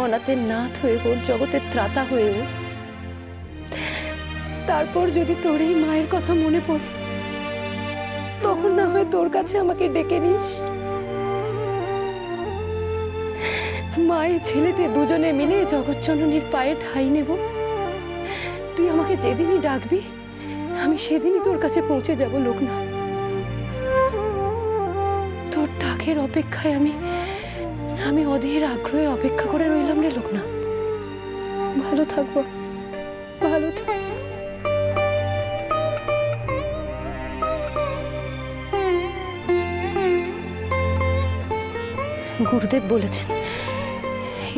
অনাথের নাথ হয়ে ওর জগতের ত্রাতা হয়ে ও। তারপর যদি তোর এই মায়ের কথা মনে পড়ে, তখন না হয় তোর কাছে আমাকে ডেকে নিস। মায়ে ছেলেতে দুজনে মিলে জগৎজননীর পায়ে ঠাঁই নেব। তুই আমাকে যেদিনই ডাকবি, আমি সেদিনই তোর কাছে পৌঁছে যাব লোকনাথ। তোর ডাকের অপেক্ষায় আমি অধীর আগ্রহে অপেক্ষা করে রইলাম রে লোকনাথ। ভালো থাকবো, ভালো থাক। গুরুদেব বলেছেন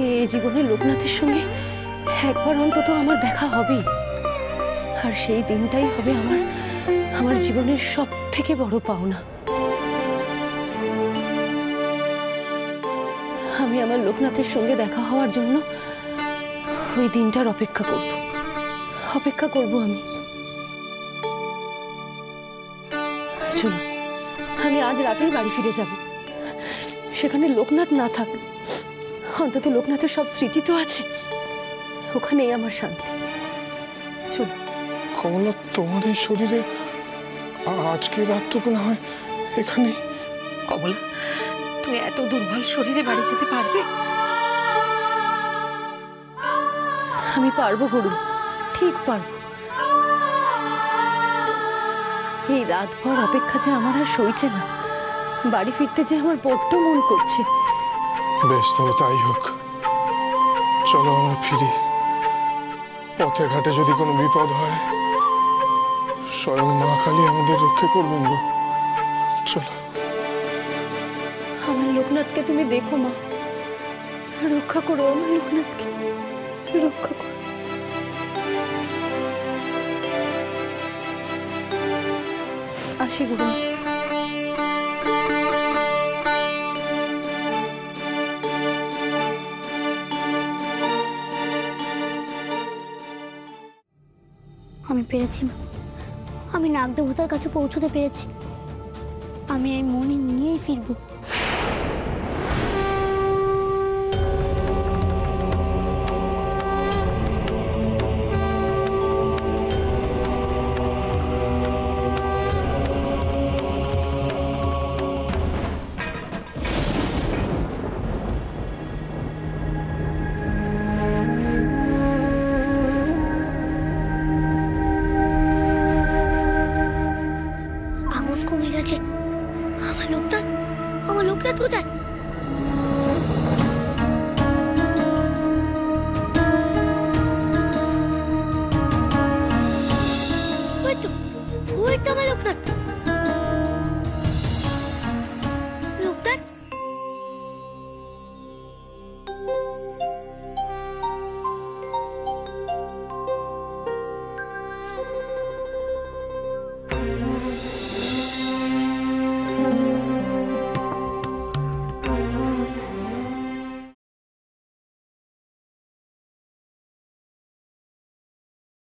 এই জীবনে লোকনাথের সঙ্গে একবার অন্তত আমার দেখা হবেই, আর সেই দিনটাই হবে আমার জীবনের সব থেকে বড় পাওনা। আমি আমার লোকনাথের সঙ্গে দেখা হওয়ার জন্য ওই দিনটার অপেক্ষা করব আমি। চলো, আমি আজ রাতেই বাড়ি ফিরে যাব। সেখানে লোকনাথ না থাক, অন্তত লোকনাথের সব স্মৃতি তো আছে, ওখানেই আমার শান্তি। চলো। কমলা, তোমার এই শরীরে আজকে রাতটুকু না হয় এখানেই। কমলা, তুমি এত দুর্বল শরীরে বাড়ি যেতে পারবে? আমি পারবো গুরু, ঠিক পারবো। এই রাতভর অপেক্ষা যে আমার আর সইছে না, বাড়ি ফিরতে যে আমার বড্ড মন করছে। বেশ, তবে তাই হোক। চলো আমরা ফিরি। পথে ঘাটে যদি কোনো বিপদ হয়, স্বয়ং মা কালী আমাদের রক্ষা করবেন গো। চলো। আমার লোকনাথকে তুমি দেখো মা, রক্ষা করো আমার লোকনাথকে, রক্ষা করো। আসি গুরু। আমি পেরেছি মা, আমি নাগদেবতার কাছে পৌঁছতে পেরেছি। আমি এই মনে নিয়েই ফিরবো।